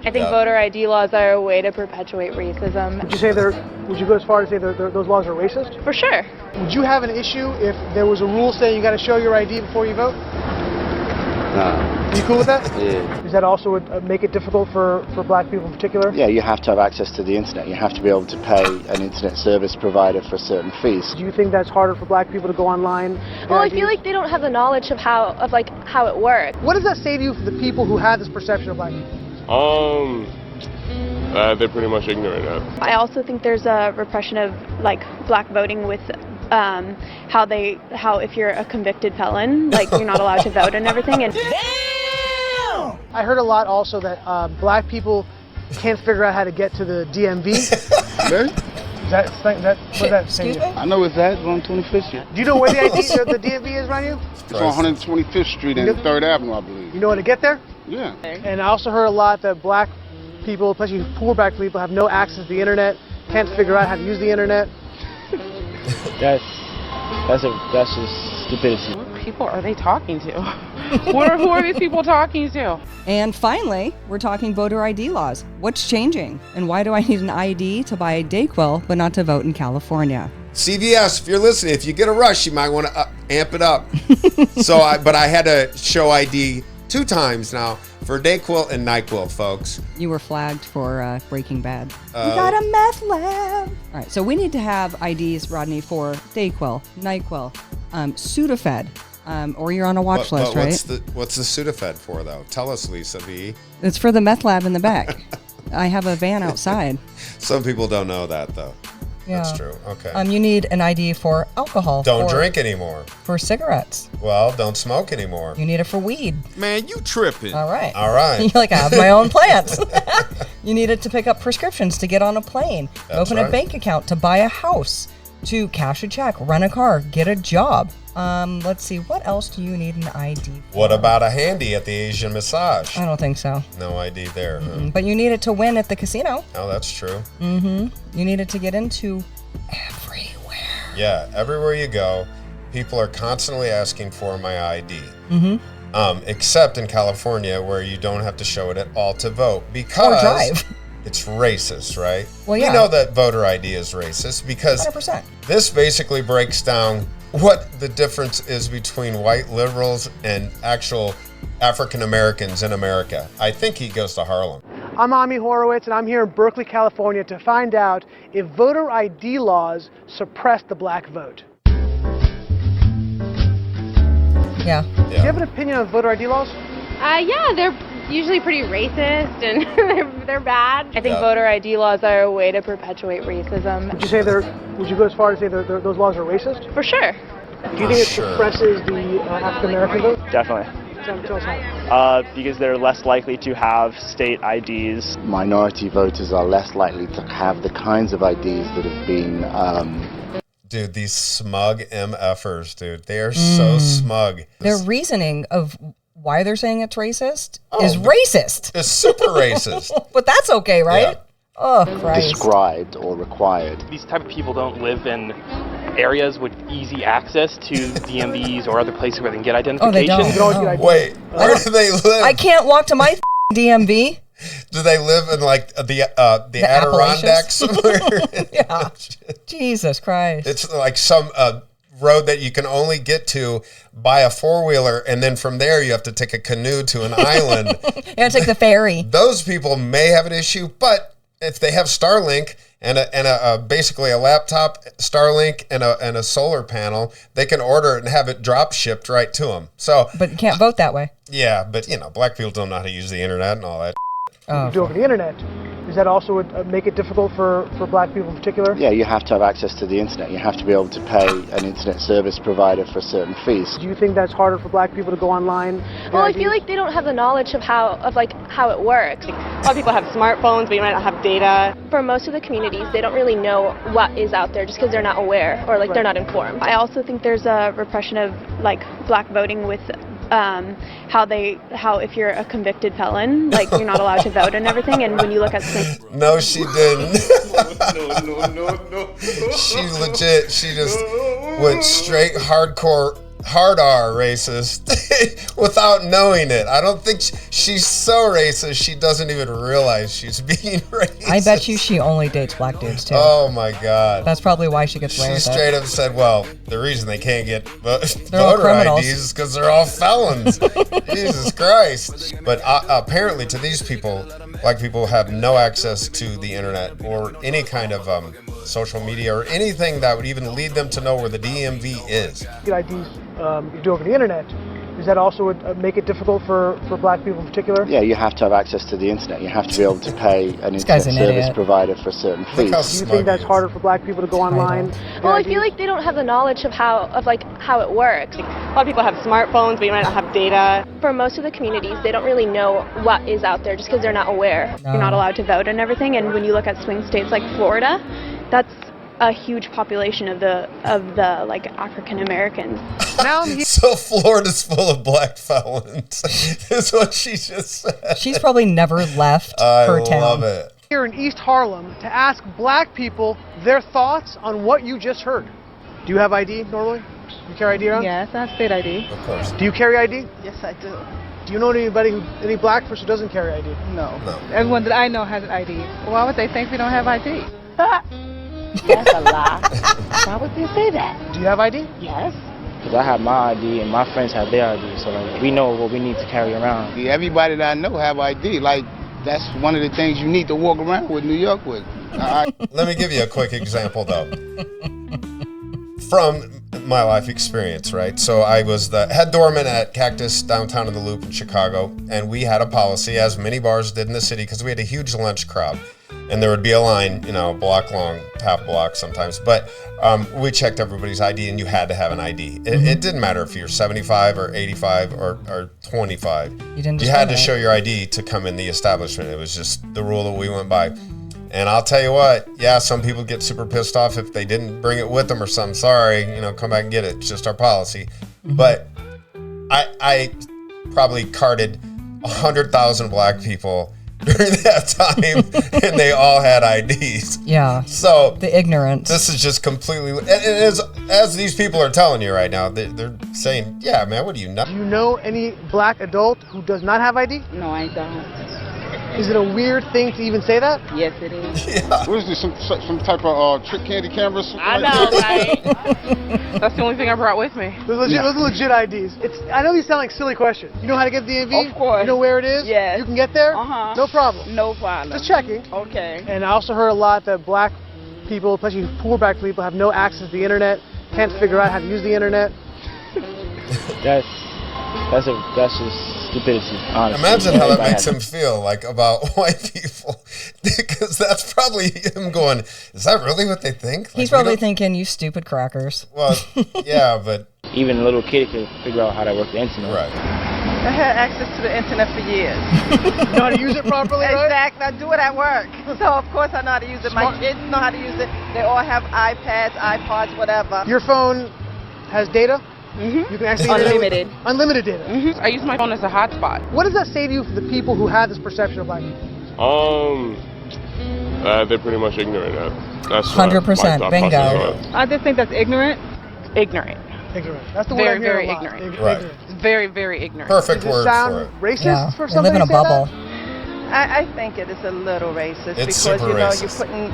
I think voter ID laws are a way to perpetuate racism. Would you go as far as say those laws are racist? For sure. Would you have an issue if there was a rule saying you got to show your ID before you vote? No. Are you cool with that? Yeah. Does that also would make it difficult for black people in particular? Yeah, you have to have access to the internet. You have to be able to pay an internet service provider for certain fees. Do you think that's harder for black people to go online? Well, I feel like they don't have the knowledge of how it works. What does that say to you for the people who have this perception of black people? They're pretty much ignorant of. I also think there's a repression of black voting with how if you're a convicted felon, you're not allowed to vote and everything. And I heard a lot also that black people can't figure out how to get to the DMV. Really? What that saying? I know it's that on 25th Street. Do you know where the DMV is, Rodney? It's on 125th Street and 3rd Avenue, I believe. You know how to get there? Yeah. And I also heard a lot that black people, especially poor black people, have no access to the internet, can't figure out how to use the internet. That's just stupidity. What people are they talking to? Who are these people talking to? And finally, we're talking voter ID laws. What's changing? And why do I need an ID to buy DayQuil but not to vote in California? CVS, if you're listening, if you get a rush, you might want to amp it up. But I had to show ID 2 times now for DayQuil and NyQuil, folks. You were flagged for Breaking Bad. You got a meth lab. All right, so we need to have IDs, Rodney, for DayQuil, NyQuil, Sudafed, or you're on a watch list, right? What's the Sudafed for, though? Tell us, Lisa V. It's for the meth lab in the back. I have a van outside. Some people don't know that, though. Yeah. That's true. Okay. You need an ID for alcohol. Don't drink anymore. For cigarettes. Well, don't smoke anymore. You need it for weed. Man, you tripping. All right. You're like, I have my own plants. You need it to pick up prescriptions, to get on a plane, open a bank account, to buy a house, to cash a check, rent a car, get a job. Let's see, what else do you need an ID for? What about a handy at the Asian massage? I don't think so. No ID there. Huh? But you need it to win at the casino. Oh, that's true. You need it to get into everywhere. Yeah, everywhere you go, people are constantly asking for my ID. Except in California, where you don't have to show it at all to vote because or drive. It's racist, right? Well, yeah. You know that voter ID is racist because 100%. This basically breaks down what the difference is between white liberals and actual African Americans in America. I think he goes to Harlem. I'm Ami Horowitz, and I'm here in Berkeley, California to find out if voter ID laws suppress the black vote. Yeah. Do you have an opinion on voter ID laws? Yeah, they're usually pretty racist and they're bad. I think voter ID laws are a way to perpetuate racism. Would you go as far as say those laws are racist? For sure. Do you think it suppresses the African American vote? Definitely. Tell us how. Because they're less likely to have state IDs. Minority voters are less likely to have the kinds of IDs that have been... Dude, these smug MFers, dude. They are so smug. Their reasoning of why they're saying it's racist is racist. It's super racist. But that's okay, right? Yeah. Oh, Christ. Described or required. These type of people don't live in areas with easy access to DMVs or other places where they can get identification. Oh, they don't. No. Wait, where do they live? I can't walk to my DMV. Do they live in like the Adirondacks somewhere? Yeah. Jesus Christ. It's like some road that you can only get to by a 4-wheeler, and then from there you have to take a canoe to an island. You gotta take the ferry. Those people may have an issue, but if they have Starlink and basically a laptop, Starlink and a solar panel, they can order it and have it drop shipped right to them. So, but you can't vote that way. Yeah, but black people don't know how to use the internet and all that. You do over the internet. Does that also would make it difficult for black people in particular? Yeah, you have to have access to the internet. You have to be able to pay an internet service provider for certain fees. Do you think that's harder for black people to go online? Well, I feel like they don't have the knowledge of how it works. A lot of people have smartphones, but you might not have data. For most of the communities, they don't really know what is out there just because they're not aware or they're not informed. I also think there's a repression of black voting with how if you're a convicted felon, you're not allowed to vote and everything. And when you look at No, she didn't. No. She just went straight hardcore hard R racist without knowing it. I don't think she's so racist she doesn't even realize she's being racist. I bet you she only dates black dudes too. Oh my God. That's probably why she gets away She with straight it. up said, well, the reason they can't get all voter criminals. IDs is because they're all felons. Jesus Christ. But apparently to these people, black people have no access to the internet or any kind of social media or anything that would even lead them to know where the DMV is. Get IDs you do over the internet. Does that also make it difficult for black people in particular? Yeah, you have to have access to the internet. You have to be able to pay an internet guy's an service idiot. provider for a certain fee. Do you think that's harder for black people to go online? Well, I feel like they don't have the knowledge of how it works. A lot of people have smartphones, but you might not have data. For most of the communities, they don't really know what is out there just because they're not aware. No. You're not allowed to vote and everything. And when you look at swing states like Florida, that's a huge population of the like African Americans. Now I'm here. So Florida's full of black felons. Is what she just said. She's probably never left I her town. love it. Here in East Harlem to ask black people their thoughts on what you just heard. Do you have ID normally? You carry ID around? Yes, I have state ID. Of course. Do you carry ID? Yes, I do. Do you know any black person who doesn't carry ID? No. No. Everyone that I know has an ID. Why would they think we don't have ID? That's a lie. Why would they say that? Do you have ID? Yes. Because I have my ID and my friends have their ID, so like we know what we need to carry around. Everybody that I know have ID. Like, that's one of the things you need to walk around with New York with. Let me give you a quick example, though. From my life experience, right? So I was the head doorman at Cactus downtown in the Loop in Chicago, and we had a policy, as many bars did in the city, because we had a huge lunch crowd. And there would be a line, a block long, half block sometimes. But we checked everybody's ID, and you had to have an ID. It didn't matter if you're 75 or 85 or 25. You had to show your ID to come in the establishment. It was just the rule that we went by. And I'll tell you what, yeah, some people get super pissed off if they didn't bring it with them or something. Sorry, come back and get it. It's just our policy. Mm-hmm. But I probably carded 100,000 black people during that time, and they all had IDs. Yeah. So the ignorance. This is just completely. As these people are telling you right now, they're saying, "Yeah, man, what do you know?" Do you know any black adult who does not have ID? No, I don't. Is it a weird thing to even say that? Yes, it is. Yeah. What is this, some type of trick candy cameras? I know, right? That's the only thing I brought with me. Those are legit IDs. I know these sound like silly questions. You know how to get to the DMV? Of course. You know where it is? Yes. You can get there? Uh-huh. No problem. No problem. Just checking. Okay. And I also heard a lot that black people, especially poor black people, have no access to the internet, can't figure out how to use the internet. That's just stupidity, honestly. Imagine how that makes him feel, like, about white people. Because that's probably him going, is that really what they think? He's probably thinking, you stupid crackers. Well, yeah, but... Even a little kid could figure out how to work the internet. Right. I had access to the internet for years. You know how to use it properly, right? Exactly. I do it at work. So, of course, I know how to use it. My kids know how to use it. They all have iPads, iPods, whatever. Your phone has data? Mm-hmm. You can actually Unlimited. Unlimited data. Mm-hmm. I use my phone as a hotspot. What does that say to you for the people who have this perception of black people? They're pretty much ignorant. That's 100%. Bingo. I just think that's ignorant. Ignorant. Ignorant. That's the word I'm very hearing a lot. ignorant. Right. It's very, very ignorant. Perfect Does it word sound for it. racist Yeah. for They somebody live in a to say bubble. that? I think it is a little racist It's because, super you're racist. putting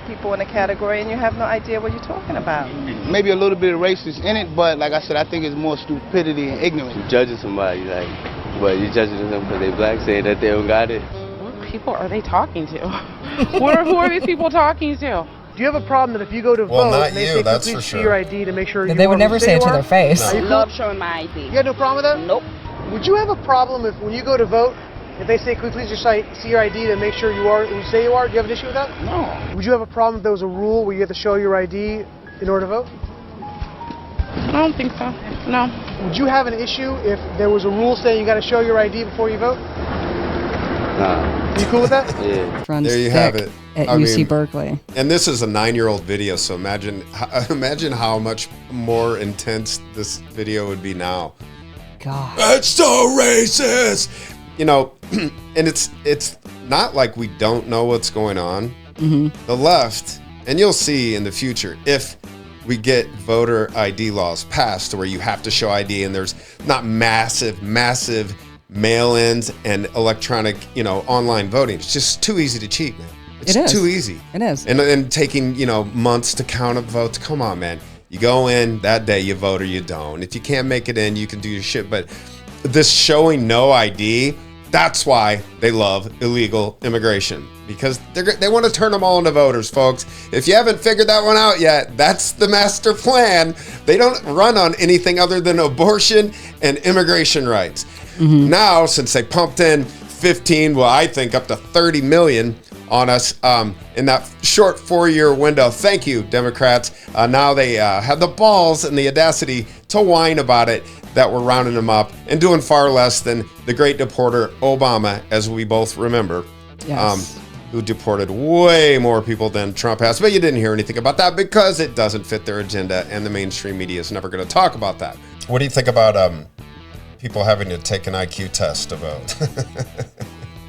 people in a category and you have no idea what you're talking about. Maybe a little bit of racist in it, but like I said, I think it's more stupidity and ignorance. You're judging somebody, but you're judging them because they black, saying that they don't got it. What people are they talking to? Who are these people talking to? Do you have a problem that if you go to Well, vote, not and they you, say, that's please for see sure. your ID to make sure you They are would who never you say it you to are? their face. Are I you love cool? showing my ID. You got no problem with that? Nope. Would you have a problem if when you go to vote, if they say, please just see your ID to make sure you are who you say you are? Do you have an issue with that? No. Would you have a problem if there was a rule where you had to show your ID in order to vote? I don't think so. No. Would you have an issue if there was a rule saying you got to show your ID before you vote? Nah. You cool with that? Yeah. There you have it. At I UC mean, Berkeley. And this is a 9-year-old video, so imagine how much more intense this video would be now. God. That's so racist. And it's not like we don't know what's going on. Mm-hmm. The left, and you'll see in the future, if we get voter ID laws passed where you have to show ID, and there's not massive mail-ins and electronic, online voting. It's just too easy to cheat, man. It's too easy. It is. And taking, months to count up votes. Come on, man. You go in that day, you vote or you don't. If you can't make it in, you can do your shit. But this showing no ID, that's why they love illegal immigration, because they want to turn them all into voters, folks. If you haven't figured that one out yet, that's the master plan. They don't run on anything other than abortion and immigration rights. Now, since they pumped in 15, well, I think up to 30 million on us in that short 4-year window. Thank you, Democrats. Now they have the balls and the audacity to whine about it, that we're rounding them up and doing far less than the great deporter Obama, as we both remember, who deported way more people than Trump has. But you didn't hear anything about that because it doesn't fit their agenda, and the mainstream media is never going to talk about that. What do you think about people having to take an IQ test to vote?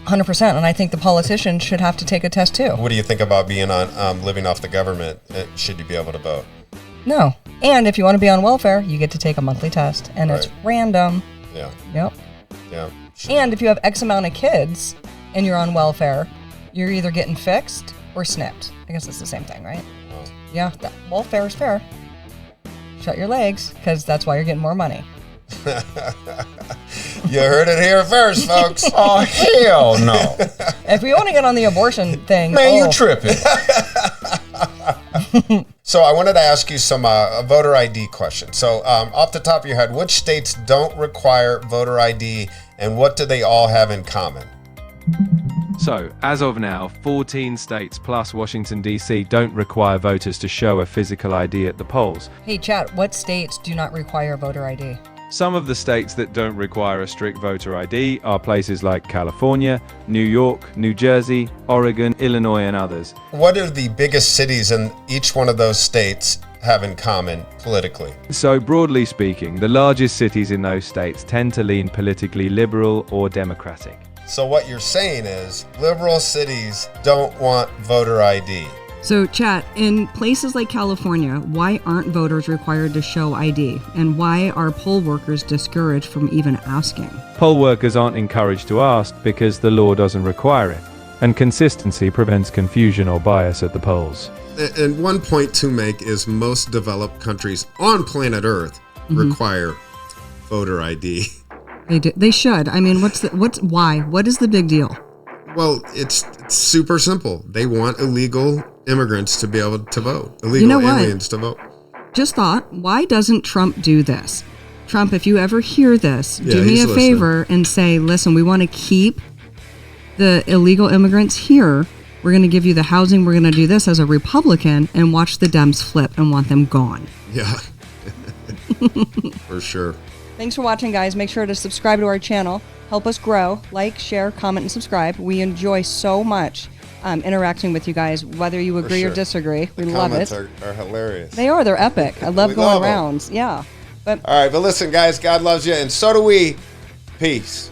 100%, and I think the politicians should have to take a test too. What do you think about being on living off the government? Should you be able to vote? No. And if you want to be on welfare, you get to take a monthly test, and it's random. Yeah. Yep. Yeah. And if you have X amount of kids and you're on welfare, you're either getting fixed or snipped. I guess it's the same thing, right? Oh. Yeah. Welfare is fair. Shut your legs, because that's why you're getting more money. You heard it here first, folks. Oh, hell no. If we want to get on the abortion thing. Man, you tripping. So I wanted to ask you some voter ID questions. So off the top of your head, which states don't require voter ID, and what do they all have in common? So, as of now, 14 states plus Washington, D.C. don't require voters to show a physical ID at the polls. Hey, chat, what states do not require voter ID? Some of the states that don't require a strict voter ID are places like California, New York, New Jersey, Oregon, Illinois, and others. What are the biggest cities in each one of those states have in common politically? So, broadly speaking, the largest cities in those states tend to lean politically liberal or democratic. So what you're saying is liberal cities don't want voter ID. So, chat, in places like California, why aren't voters required to show ID? And why are poll workers discouraged from even asking? Poll workers aren't encouraged to ask because the law doesn't require it, and consistency prevents confusion or bias at the polls. And one point to make is most developed countries on planet Earth require voter ID. They do. They should. I mean, why? What is the big deal? Well, it's super simple. They want illegal immigrants to be able to vote. Illegal aliens to vote. Just thought, why doesn't Trump do this? Trump, if you ever hear this, do me a favor and say, listen, we want to keep the illegal immigrants here. We're going to give you the housing. We're going to do this as a Republican, and watch the Dems flip and want them gone. Yeah, for sure. Thanks for watching, guys. Make sure to subscribe to our channel. Help us grow. Like, share, comment, and subscribe. We enjoy so much interacting with you guys, whether you agree or disagree. We love it. Comments are hilarious. They are. They're epic. I love going rounds. Yeah. All right, but listen, guys, God loves you, and so do we. Peace.